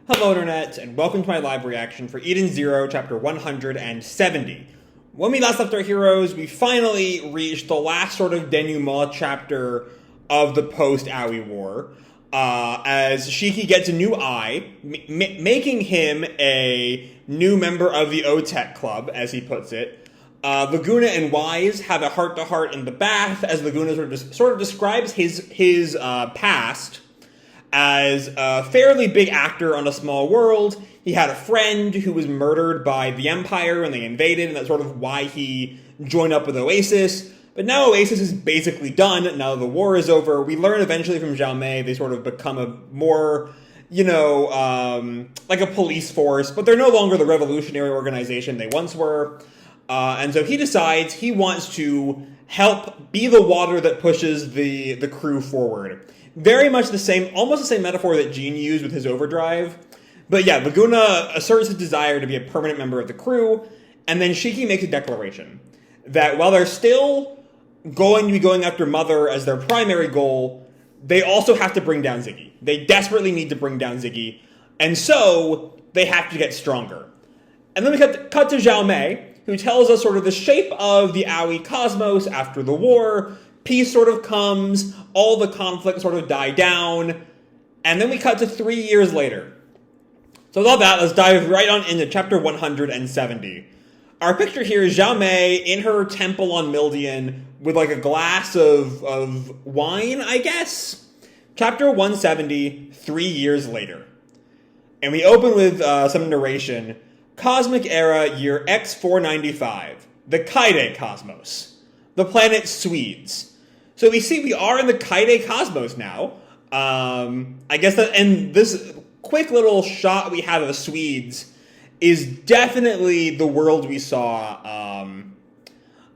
Hello Internet, and welcome to my live reaction for Eden Zero, chapter 170. When we last left our heroes, we finally reached the last sort of denouement chapter of the post-Aoi War, as Shiki gets a new eye, making him a new member of the OTEC Club, as he puts it. Laguna and Wise have a heart-to-heart in the bath, as Laguna sort of describes his past as a fairly big actor on a small world. He had a friend who was murdered by the Empire when they invaded, and that's sort of why he joined up with Oasis. But now Oasis is basically done. Now the war is over. We learn eventually from Zhao Mei they sort of become a more, like a police force, but they're no longer the revolutionary organization they once were. And so he decides he wants to help be the water that pushes the crew forward. Very much the same, almost the same metaphor that Jean used with his overdrive. But yeah, Laguna asserts his desire to be a permanent member of the crew, and then Shiki makes a declaration that while they're still going to be going after Mother as their primary goal, they also have to bring down Ziggy. They desperately need to bring down Ziggy, and so they have to get stronger. And then we cut to Zhao Mei, who tells us sort of the shape of the Aoi cosmos after the war. Peace sort of comes, all the conflict sort of die down, and then we cut to 3 years later. So with all that, let's dive right on into chapter 170. Our picture here is Zhao Mei in her temple on Mildian with like a glass of wine, I guess? Chapter 170, 3 years later. And we open with some narration. Cosmic Era, year X495. The Kaide Cosmos. The planet Swedes. So we see we are in the Kaide Cosmos now. I guess that, and this quick little shot we have of the Swedes is definitely the world we saw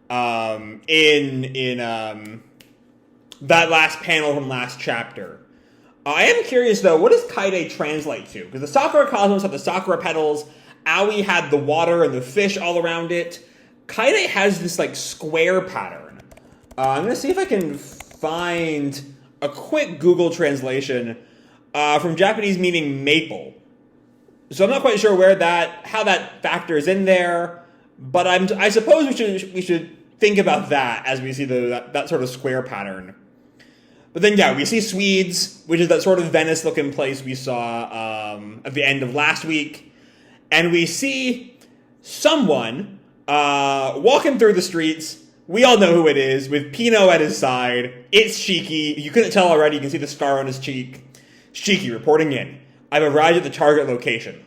in that last panel from last chapter. I am curious though, what does Kaide translate to? Because the Sakura Cosmos had the Sakura petals, Aoi had the water and the fish all around it. Kaide has this like square pattern. I'm going to see if I can find a quick Google translation from Japanese meaning maple. So I'm not quite sure how that factors in there, but I suppose we should think about that as we see that sort of square pattern. But then yeah, we see Swedes, which is that sort of Venice-looking place we saw at the end of last week, and we see someone walking through the streets. We all know who it is, with Pino at his side. It's Shiki. You couldn't tell already, you can see the scar on his cheek. Shiki reporting in. I've arrived at the target location.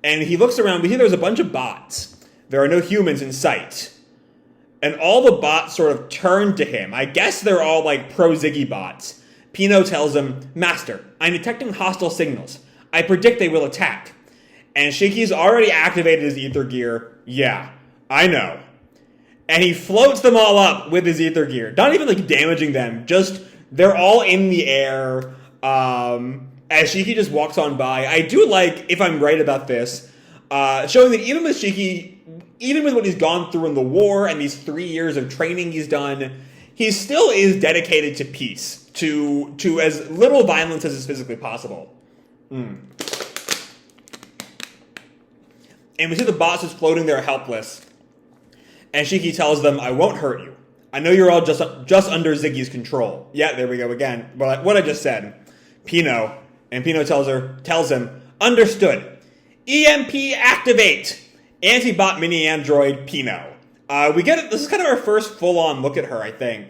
And he looks around, we see there's a bunch of bots. There are no humans in sight. And all the bots sort of turn to him. I guess they're all like pro-Ziggy bots. Pino tells him, Master, I'm detecting hostile signals. I predict they will attack. And Shiki's already activated his ether gear. Yeah, I know. And he floats them all up with his ether gear. Not even like damaging them, just they're all in the air as Shiki just walks on by. I do like, if I'm right about this, showing that even with Shiki, even with what he's gone through in the war and these 3 years of training he's done, he still is dedicated to peace, to as little violence as is physically possible. And we see the bots just floating there helpless. And Shiki tells them, I won't hurt you. I know you're all just under Ziggy's control. Yeah, there we go again. But what I just said. Pino. And Pino tells him, understood. EMP activate. Anti-bot mini-android Pino. This is kind of our first full-on look at her, I think.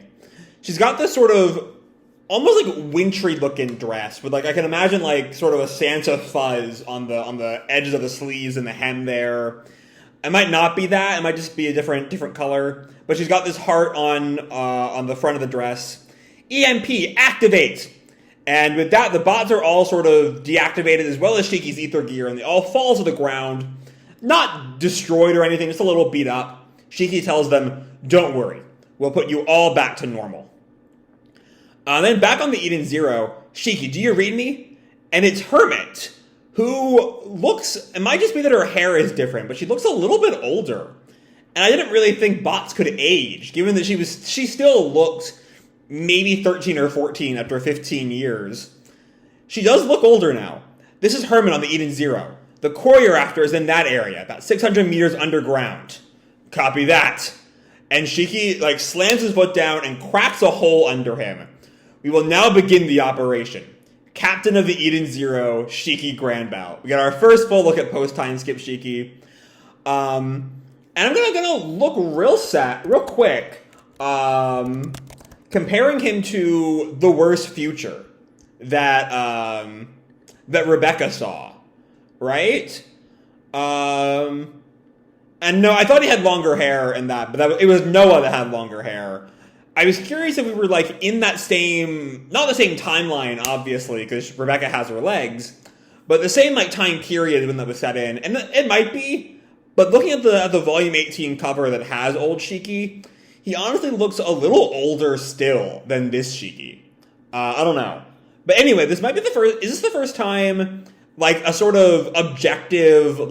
She's got this sort of almost like wintry looking dress with like, I can imagine like sort of a Santa fuzz on the edges of the sleeves and the hem there. It might not be that. It might just be a different color. But she's got this heart on the front of the dress. EMP, activate! And with that, the bots are all sort of deactivated, as well as Shiki's ether gear, and they all fall to the ground. Not destroyed or anything, just a little beat up. Shiki tells them, don't worry. We'll put you all back to normal. Then back on the Eden Zero, Shiki, do you read me? And it's Hermit, who looks, it might just be that her hair is different, but she looks a little bit older. And I didn't really think bots could age, given that she still looked maybe 13 or 14 after 15 years. She does look older now. This is Hermit on the Eden Zero. The core you're after is in that area, about 600 meters underground. Copy that. And Shiki, slams his foot down and cracks a hole under him. We will now begin the operation. Captain of the Eden Zero, Shiki Grandbout. We got our first full look at post-timeskip Shiki. And I'm gonna look real quick, comparing him to the worst future that Rebecca saw, right? And no, I thought he had longer hair in that, but it was Noah that had longer hair. I was curious if we were in that same, not the same timeline, obviously, because Rebecca has her legs, but the same time period when that was set in, and it might be. But looking at the volume 18 cover that has old Shiki, he honestly looks a little older still than this Shiki. I don't know. But anyway, this might be is this the first time, a sort of objective,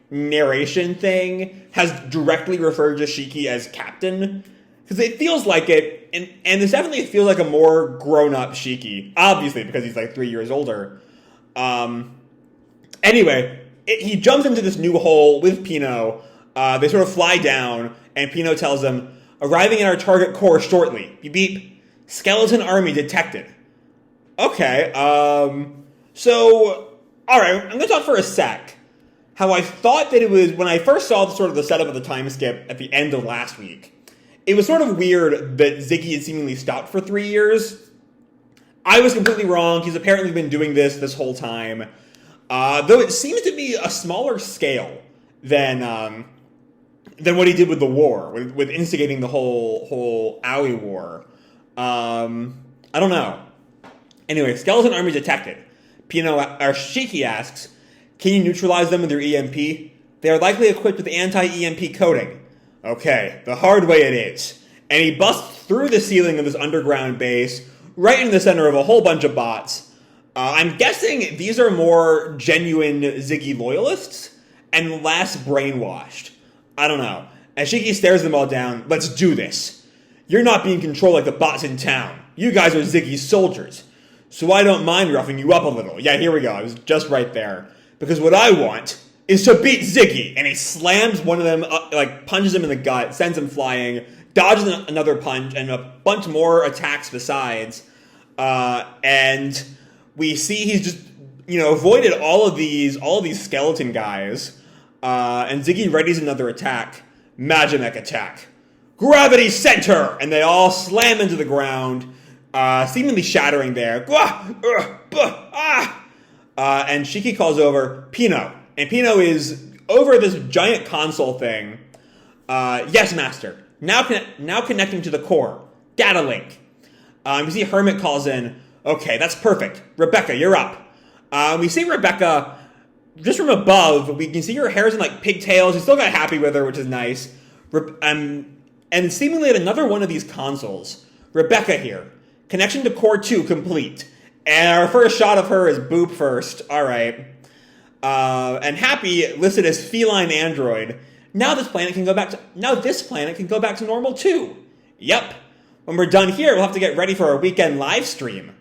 narration thing has directly referred to Shiki as Captain? Because it feels like it, and this definitely feels like a more grown-up Shiki, obviously, because he's 3 years older. Anyway, he jumps into this new hole with Pino. They sort of fly down, and Pino tells them, arriving at our target core shortly. Beep beep. Skeleton army detected. Okay, so, alright, I'm gonna talk for a sec. How I thought that it was, when I first saw the setup of the time skip at the end of last week, it was sort of weird that Ziggy had seemingly stopped for 3 years. I was completely wrong. He's apparently been doing this whole time. Though it seems to be a smaller scale than what he did with the war, with instigating the whole Aoi war. I don't know. Anyway, skeleton army detected. Shiki asks, can you neutralize them with your EMP? They are likely equipped with anti-EMP coating. Okay, the hard way it is. And he busts through the ceiling of this underground base, right in the center of a whole bunch of bots. I'm guessing these are more genuine Ziggy loyalists and less brainwashed. I don't know. As Shiki stares them all down, let's do this. You're not being controlled like the bots in town. You guys are Ziggy's soldiers. So I don't mind roughing you up a little. Yeah, here we go. I was just right there. Because what I want is to beat Ziggy. And he slams one of them, punches him in the gut, sends him flying, dodges another punch, and a bunch more attacks besides. And we see he's just, avoided all of these skeleton guys. And Ziggy readies another attack. Magimech attack. Gravity center! And they all slam into the ground, seemingly shattering there. And Shiki calls over Pino. And Pino is over this giant console thing. Yes, master. Now connecting to the core. Data link. We see Hermit calls in. Okay, that's perfect. Rebecca, you're up. We see Rebecca just from above. We can see her hair's in pigtails. We still got happy with her, which is nice. And seemingly at another one of these consoles. Rebecca here. Connection to core 2 complete. And our first shot of her is Boop first. Alright. And Happy listed as feline android. Now this planet can go back to normal too. Yep. When we're done here, we'll have to get ready for our weekend live stream.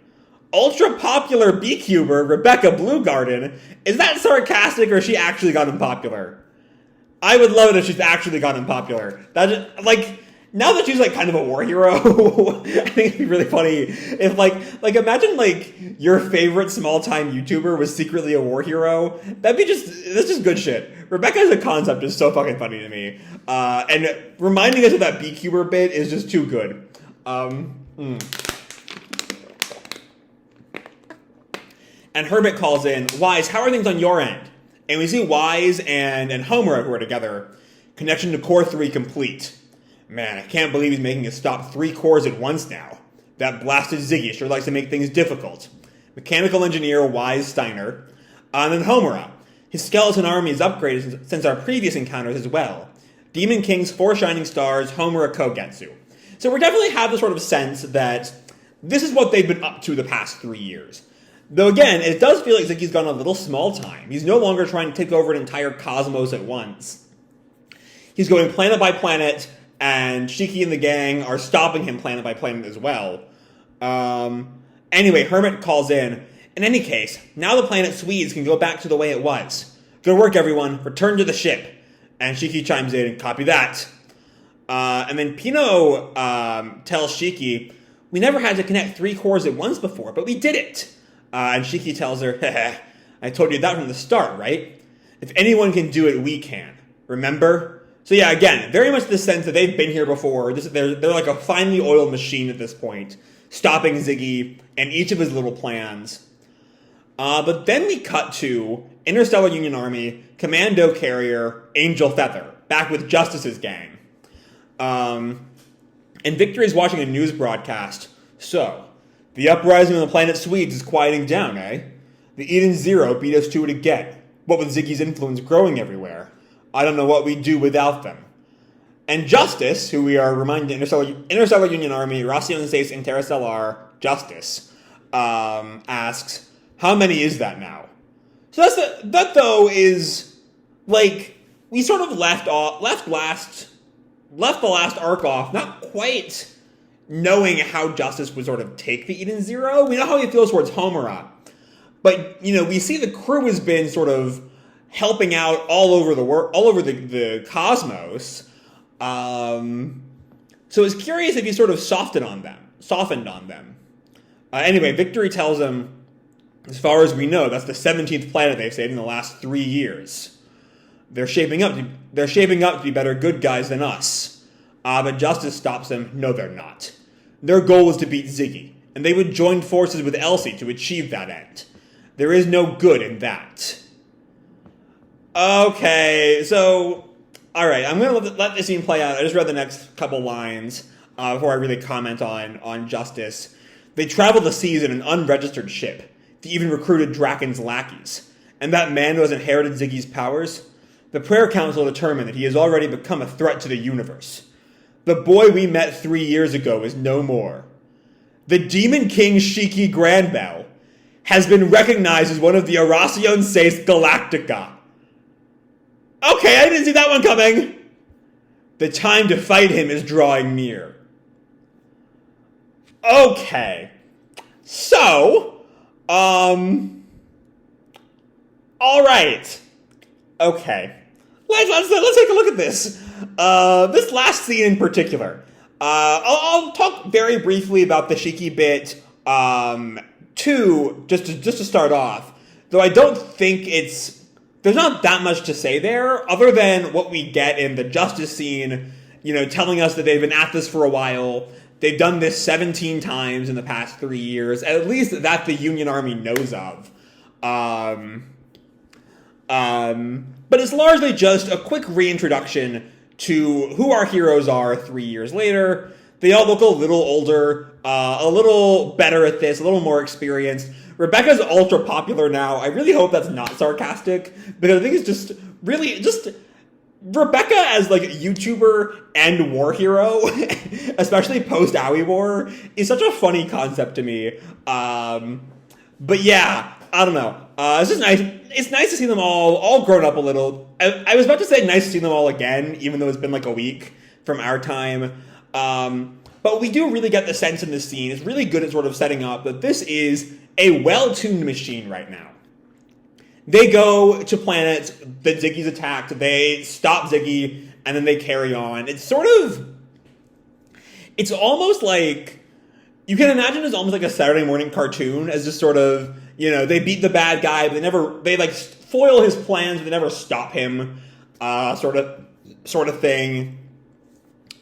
Ultra popular beecuber Rebecca Bluegarden. Is that sarcastic or has she actually gotten popular? I would love it if she's actually gotten popular. Now that she's kind of a war hero, I think it'd be really funny if imagine your favorite small time YouTuber was secretly a war hero. That's just good shit. Rebecca as a concept is so fucking funny to me. And reminding us of that beecuber bit is just too good. And Hermit calls in, Wise, how are things on your end? And we see Wise and Homura who are together. Connection to core 3 complete. Man, I can't believe he's making us stop 3 cores at once now. That blasted Ziggy sure likes to make things difficult. Mechanical engineer Wise Steiner. And then Homura. His skeleton army is upgraded since our previous encounters as well. Demon King's 4 shining stars, Homura Kogetsu. So we definitely have the sort of sense that this is what they've been up to the past 3 years. Though again, it does feel like Ziggy's gone a little small time. He's no longer trying to take over an entire cosmos at once. He's going planet by planet, and Shiki and the gang are stopping him planet by planet as well. Anyway, Hermit calls in. In any case, now the planet Swedes can go back to the way it was. Good work, everyone. Return to the ship. And Shiki chimes in and copy that. And then Pino tells Shiki, we never had to connect 3 cores at once before, but we did it. And Shiki tells her, I told you that from the start, right? If anyone can do it, we can. Remember? So yeah, again, very much the sense that they've been here before. They're like a finely oiled machine at this point, stopping Ziggy and each of his little plans. But then we cut to Interstellar Union Army, Commando Carrier, Angel Feather, back with Justice's gang. And Victory's watching a news broadcast. So, the uprising on the planet Swedes is quieting down, eh? The Eden Zero beat us to it again. What with Ziggy's influence growing everywhere. I don't know what we'd do without them. And Justice, who we are reminded Interstellar Union Army, Racion Seis Interstellar Justice, asks, how many is that now? So that though is, like, we sort of left the last arc off, not quite knowing how Justice would sort of take the Eden Zero. We know how he feels towards Homura. But, we see the crew has been sort of helping out all over the world, all over the cosmos. So it's curious if he sort of softened on them. Anyway, Victory tells him, as far as we know, that's the 17th planet they've saved in the last 3 years. They're shaping up to be better good guys than us. But Justice stops them. No, they're not. Their goal was to beat Ziggy, and they would join forces with Elsie to achieve that end. There is no good in that. Okay, so, alright, I'm going to let this scene play out. I just read the next couple lines before I really comment on Justice. They travel the seas in an unregistered ship. They even recruited Draken's lackeys. And that man who has inherited Ziggy's powers? The Prayer Council determined that he has already become a threat to the universe. The boy we met 3 years ago is no more. The Demon King Shiki Grandbell has been recognized as one of the Racion Seis Galactica. Okay, I didn't see that one coming. The time to fight him is drawing near. Okay. So, all right. Okay. Let's take a look at this. This last scene in particular. I'll talk very briefly about the Shiki bit, just to start off. Though I don't think there's not that much to say there, other than what we get in the Justice scene, telling us that they've been at this for a while. They've done this 17 times in the past 3 years, at least that the Union Army knows of. But it's largely just a quick reintroduction to who our heroes are 3 years later. They all look a little older, a little better at this, a little more experienced. Rebecca's ultra popular now. I really hope that's not sarcastic, because I think it's just really just Rebecca as like YouTuber and war hero, especially post Owie War, is such a funny concept to me. But yeah, I don't know. It's just nice. It's nice to see them all grown up a little. I was about to say nice to see them all again, even though it's been like a week from our time. But we do really get the sense in this scene. It's really good at sort of setting up that this is a well-tuned machine right now. They go to planets that Ziggy's attacked. They stop Ziggy, and then they carry on. It's almost like, you can imagine it's almost like a Saturday morning cartoon, as just sort of, they beat the bad guy, but they like foil his plans, but they never stop him, sort of thing.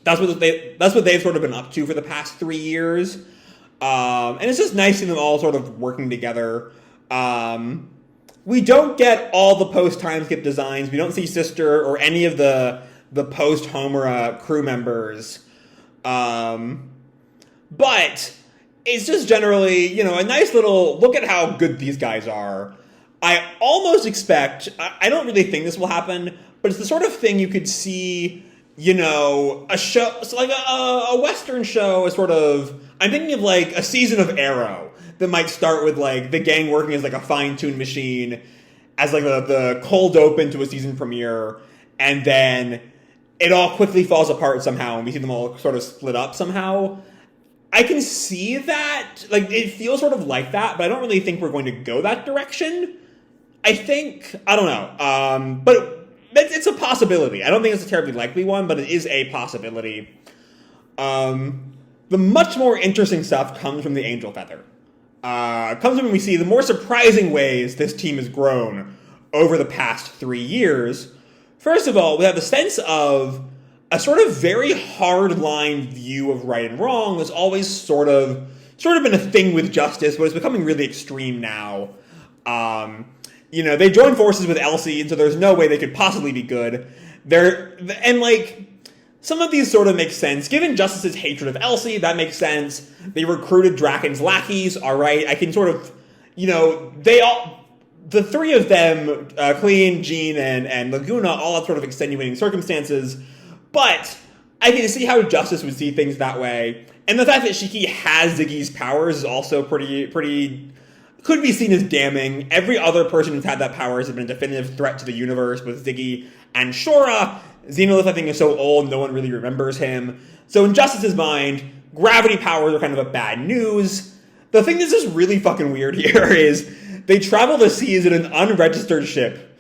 That's what they've sort of been up to for the past 3 years. And it's just nice seeing them all sort of working together. We don't get all the post-timeskip designs. We don't see Sister or any of the post-Homura crew members. But it's just generally, a nice little look at how good these guys are. I almost expect, I don't really think this will happen, but it's the sort of thing you could see, a show, so like a Western show, a sort of, I'm thinking of like a season of Arrow that might start with like the gang working as like a fine-tuned machine as like the cold open to a season premiere, and then it all quickly falls apart somehow and we see them all sort of split up somehow. I can see that, like, it feels sort of like that, but I don't really think we're going to go that direction. I think, I don't know, but it's a possibility. I don't think it's a terribly likely one, but it is a possibility. The much more interesting stuff comes from the Angel Feather. Comes when we see the more surprising ways this team has grown over the past 3 years. First of all, we have the sense of a sort of very hard-line view of right and wrong that's always sort of been a thing with Justice, but it's becoming really extreme now. They join forces with Elsie, and so there's no way they could possibly be good. Some of these sort of make sense. Given Justice's hatred of Elsie, that makes sense. They recruited Draken's lackeys, alright. I can sort of, the three of them, Clean, Jean, and Laguna, all have sort of extenuating circumstances. But I can see how Justice would see things that way. And the fact that Shiki has Ziggy's powers is also pretty could be seen as damning. Every other person who's had that powers has been a definitive threat to the universe with Ziggy and Shura. Xenolith, I think, is so old, no one really remembers him. So in Justice's mind, gravity powers are kind of a bad news. The thing that's just really fucking weird here is they travel the seas in an unregistered ship.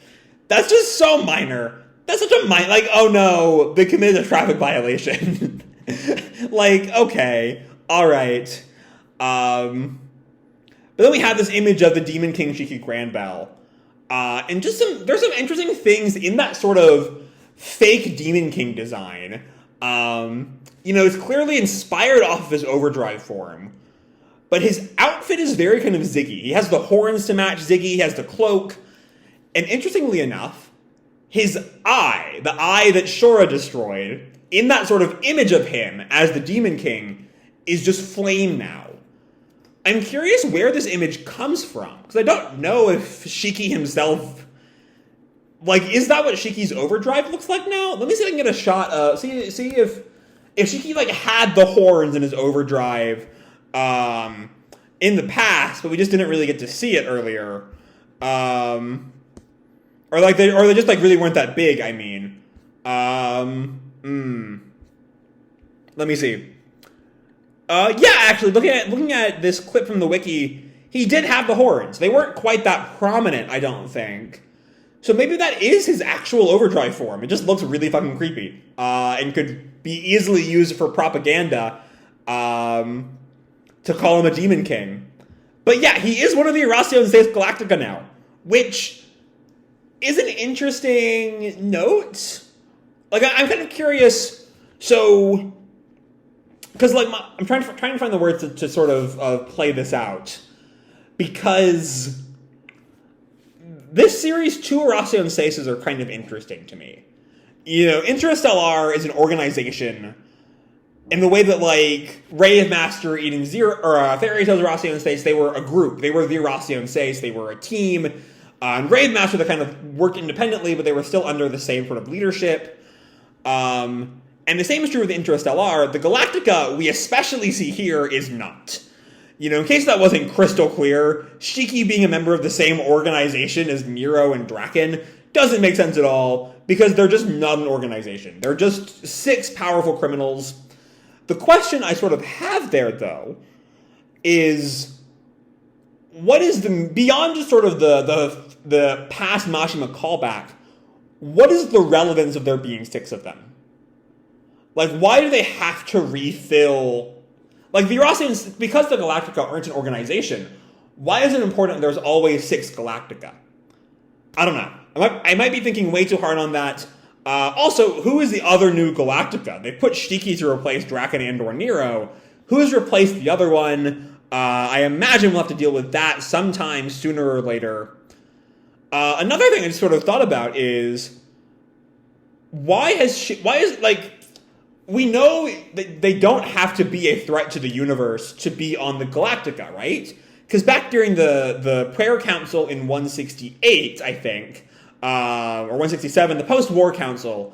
That's just so minor. That's such a oh no, they committed a traffic violation. Okay, alright. But then we have this image of the Demon King Shiki Grandbell. And there's some interesting things in that sort of fake Demon King design. It's clearly inspired off of his overdrive form. But his outfit is very kind of Ziggy. He has the horns to match Ziggy, he has the cloak. And interestingly enough, his eye, the eye that Shura destroyed, in that sort of image of him as the Demon King, is just flame now. I'm curious where this image comes from, because I don't know if Shiki himself, is that what Shiki's overdrive looks like now? Let me see if I can get a shot of, see if Shiki, had the horns in his overdrive, in the past, but we just didn't really get to see it earlier. Or they just really weren't that big, I mean. Let me see. Actually, looking at this clip from the wiki, he did have the horns. They weren't quite that prominent, I don't think. So maybe that is his actual overdrive form. It just looks really fucking creepy. And could be easily used for propaganda, to call him a Demon King. But yeah, he is one of the Erasion States Galactica now, which is an interesting note. I'm kind of curious. So, because I'm trying to find the words to sort of play this out, because this series, 2 Erasion States are kind of interesting to me. Interstellar is an organization in the way that Rave Master, Eden Zero, or Fairy Tales Erasion States, they were a group. They were the Erasion States. They were a team. And Rave Master, they kind of worked independently, but they were still under the same sort of leadership. And the same is true with Interstellar. The Galactica we especially see here is not. In case that wasn't crystal clear, Shiki being a member of the same organization as Nero and Draken doesn't make sense at all, because they're just not an organization. They're just 6 powerful criminals. The question I sort of have there, though, is what is beyond just sort of the past Mashima callback, what is the relevance of there being 6 of them? Why do they have to refill? The Erasians, because the Galactica aren't an organization, why is it important there's always 6 Galactica? I don't know. I might be thinking way too hard on that. Also, who is the other new Galactica? They put Shiki to replace Draken and/or Nero. Who has replaced the other one? I imagine we'll have to deal with that sometime sooner or later. Another thing I just sort of thought about is, we know that they don't have to be a threat to the universe to be on the Galactica, right? Because back during the prayer council in 168, I think, or 167, the post-war council,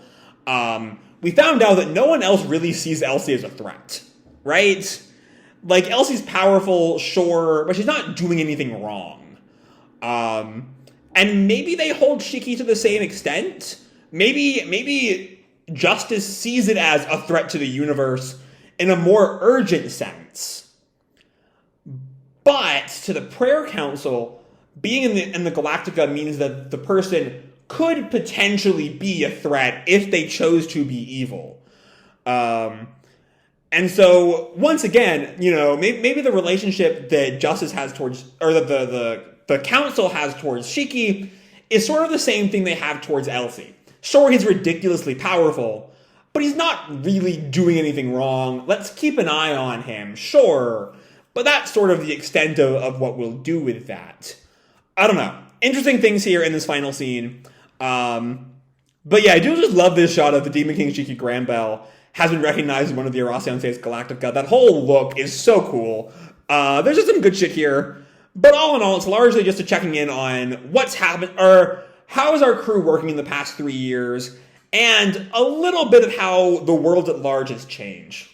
we found out that no one else really sees Elsie as a threat, right? Elsie's powerful, sure, but she's not doing anything wrong. And maybe they hold Shiki to the same extent. Maybe Justice sees it as a threat to the universe in a more urgent sense. But to the prayer council, being in the Galactica means that the person could potentially be a threat if they chose to be evil. And so, once again, you know, maybe the relationship that Justice has towards, or that the council has towards Shiki is sort of the same thing they have towards Elsie. Sure, he's ridiculously powerful, but he's not really doing anything wrong. Let's keep an eye on him, sure. But that's sort of the extent of what we'll do with that. I don't know. Interesting things here in this final scene. But yeah, I do just love this shot of the Demon King Shiki Granbell has been recognized as one of the Erasion States Galactica. That whole look is so cool. There's just some good shit here. But all in all, it's largely just a checking in on what's happened, or how is our crew working in the past 3 years, and a little bit of how the world at large has changed.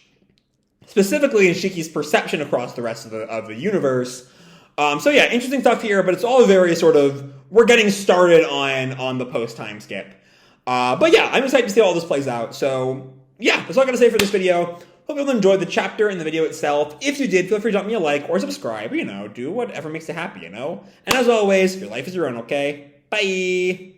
Specifically in Shiki's perception across the rest of the universe. So yeah, interesting stuff here, but it's all very sort of, we're getting started on the post-time skip. But yeah, I'm excited to see how all this plays out. So yeah, that's all I gotta say for this video. Hope you all enjoyed the chapter and the video itself. If you did, feel free to drop me a like or subscribe, or, you know, do whatever makes you happy, you know? And as always, your life is your own, okay? Bye!